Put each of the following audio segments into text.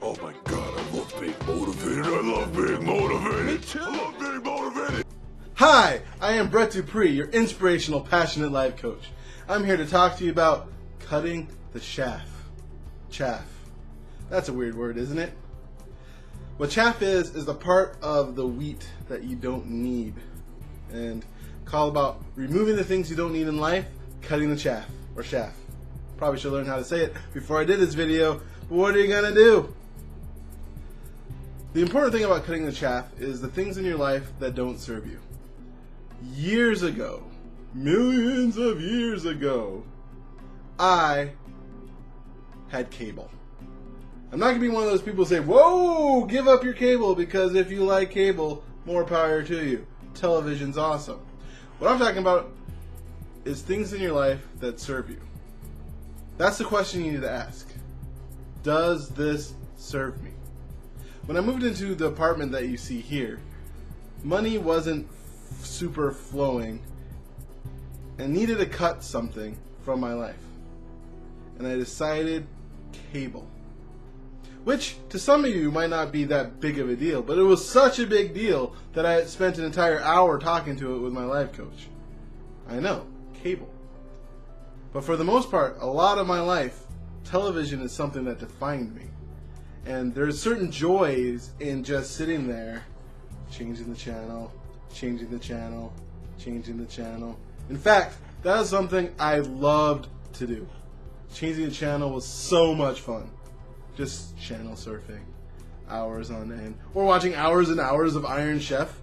Oh my god, I love being motivated. I love being motivated. Me too. I love being motivated. Hi, I am Brett Dupree, your inspirational, passionate life coach. I'm here to talk to you about cutting the chaff. Chaff. That's a weird word, isn't it? What chaff is the part of the wheat that you don't need. And call about removing the things you don't need in life, cutting the chaff, or chaff. Probably should learn how to say it before I did this video, but what are you gonna do? The important thing about cutting the chaff is the things in your life that don't serve you. Years ago, millions of years ago, I had cable. I'm not going to be one of those people who say, whoa, give up your cable, because if you like cable, more power to you. Television's awesome. What I'm talking about is things in your life that serve you. That's the question you need to ask. Does this serve me? When I moved into the apartment that you see here, money wasn't super flowing and needed to cut something from my life. And I decided cable. Which, to some of you, might not be that big of a deal, but it was such a big deal that I had spent an entire hour talking to it with my life coach. I know, cable. But for the most part, a lot of my life, television is something that defined me. And there's certain joys in just sitting there, changing the channel, changing the channel, changing the channel. In fact, that is something I loved to do. Changing the channel was so much fun. Just channel surfing, hours on end. Or watching hours and hours of Iron Chef.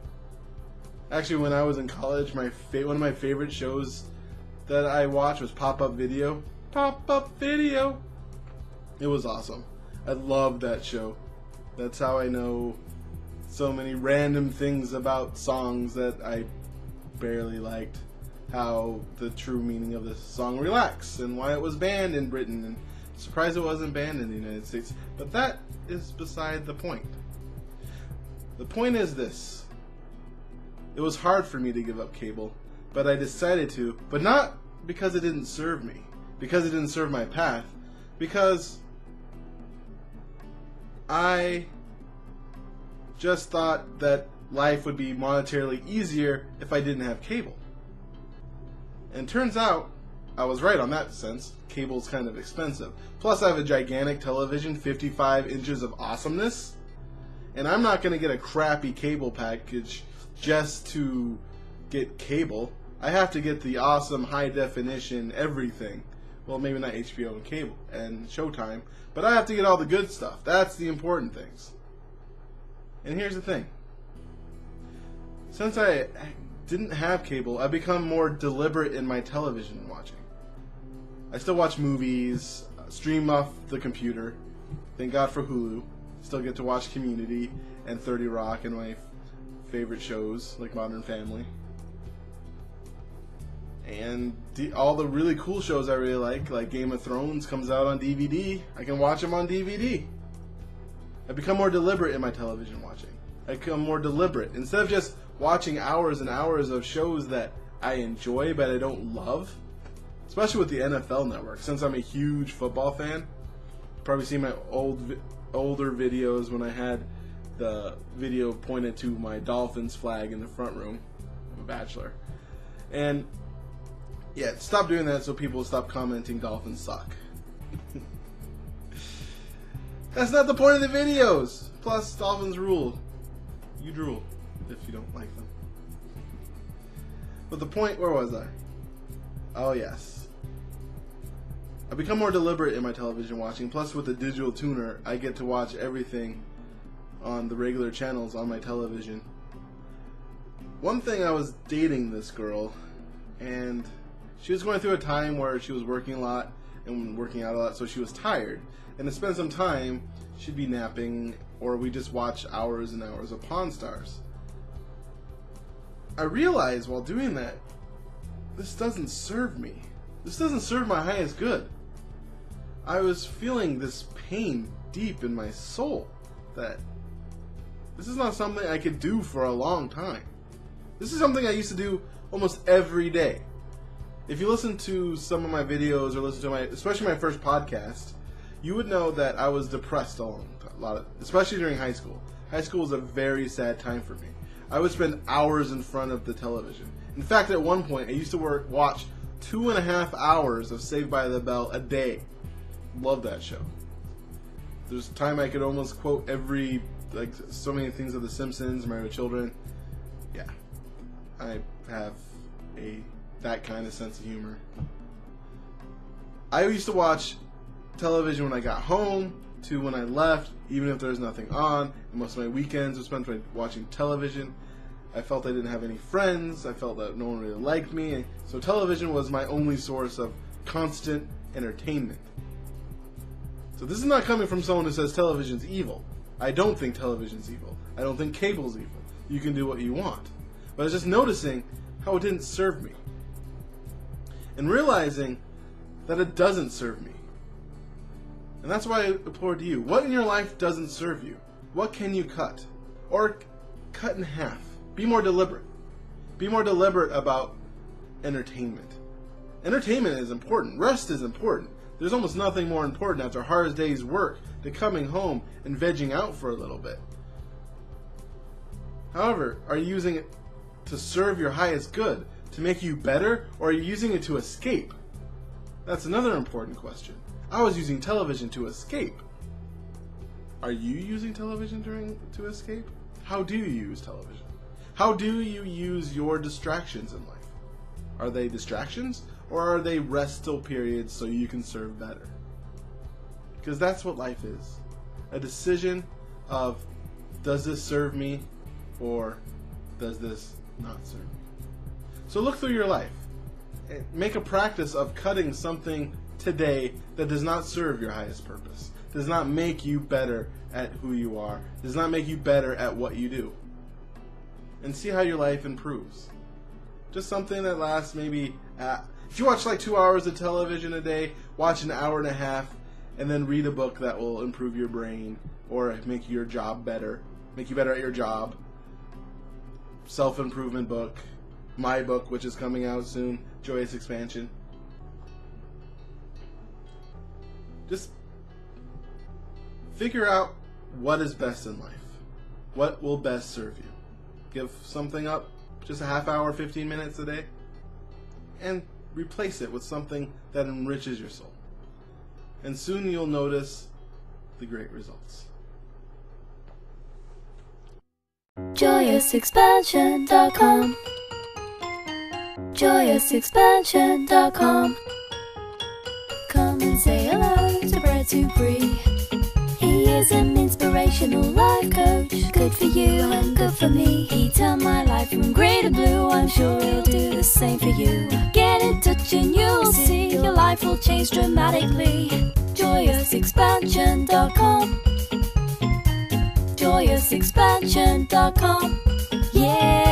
Actually, when I was in college, one of my favorite shows that I watched was Pop-Up Video. Pop-Up Video! It was awesome. I loved that show. That's how I know so many random things about songs that I barely liked. How the true meaning of the song Relax and why it was banned in Britain, and surprised it wasn't banned in the United States. But that is beside the point. The point is this. It was hard for me to give up cable, but I decided to, but not because it didn't serve me, because it didn't serve my path, because I just thought that life would be monetarily easier if I didn't have cable. And turns out, I was right on that sense. Cable's kind of expensive. Plus I have a gigantic television, 55 inches of awesomeness, and I'm not going to get a crappy cable package just to get cable. I have to get the awesome high definition everything. Well, maybe not HBO and cable and Showtime, but I have to get all the good stuff. That's the important things. And here's the thing. Since I didn't have cable, I've become more deliberate in my television watching. I still watch movies, stream off the computer. Thank God for Hulu. Still get to watch Community and 30 Rock and my favorite shows like Modern Family. And all the really cool shows I really like Game of Thrones, comes out on DVD. I can watch them on DVD. I've become more deliberate in my television watching. I become more deliberate. Instead of just watching hours and hours of shows that I enjoy but I don't love, especially with the NFL Network, since I'm a huge football fan. You've probably seen my older videos when I had the video pointed to my Dolphins flag in the front room. I'm a bachelor. And yeah, stop doing that so people stop commenting Dolphins suck. That's not the point of the videos. Plus, Dolphins rule. You drool if you don't like them. But the point, where was I? Oh yes. I've become more deliberate in my television watching. Plus, with the digital tuner, I get to watch everything on the regular channels on my television. One thing, I was dating this girl, and she was going through a time where she was working a lot and working out a lot, so she was tired. And to spend some time, she'd be napping, or we just watch hours and hours of Pawn Stars. I realized while doing that, this doesn't serve me. This doesn't serve my highest good. I was feeling this pain deep in my soul that this is not something I could do for a long time. This is something I used to do almost every day. If you listen to some of my videos or listen to especially my first podcast, you would know that I was depressed a long time. especially during high school. High school was a very sad time for me. I would spend hours in front of the television. In fact, at one point, I used to watch 2.5 hours of Saved by the Bell a day. Love that show. There's a time I could almost quote so many things of The Simpsons, Married with Children. Yeah, I have that kind of sense of humor. I used to watch television when I got home to when I left, even if there was nothing on. And most of my weekends were spent watching television. I felt I didn't have any friends. I felt that no one really liked me. And so television was my only source of constant entertainment. So this is not coming from someone who says television's evil. I don't think television's evil. I don't think cable's evil. You can do what you want. But I was just noticing how it didn't serve me. And realizing that it doesn't serve me. And that's why I implore to you, what in your life doesn't serve you? What can you cut? Or cut in half. Be more deliberate. Be more deliberate about entertainment. Entertainment is important. Rest is important. There's almost nothing more important after a hard day's work than coming home and vegging out for a little bit. However, are you using it to serve your highest good, to make you better, or are you using it to escape? That's another important question. I was using television to escape. Are you using television to escape? How do you use television? How do you use your distractions in life? Are they distractions, or are they restful periods so you can serve better? Because that's what life is. A decision of, does this serve me, or does this not serve me? So look through your life. Make a practice of cutting something today that does not serve your highest purpose, does not make you better at who you are, does not make you better at what you do. And see how your life improves. Just something that lasts maybe, if you watch like 2 hours of television a day, watch an hour and a half, and then read a book that will improve your brain, or make your job better, make you better at your job. Self-improvement book, my book, which is coming out soon, Joyous Expansion. Just figure out what is best in life. What will best serve you. Give something up, just a half hour, 15 minutes a day, and replace it with something that enriches your soul. And soon you'll notice the great results. JoyousExpansion.com JoyousExpansion.com Come and say hello to Brett Dupree. He is an inspirational life coach, good for you and good for me. He turned my life from grey to blue, I'm sure he'll do the same for you. Get in touch and you'll see your life will change dramatically. JoyousExpansion.com JoyousExpansion.com Yeah.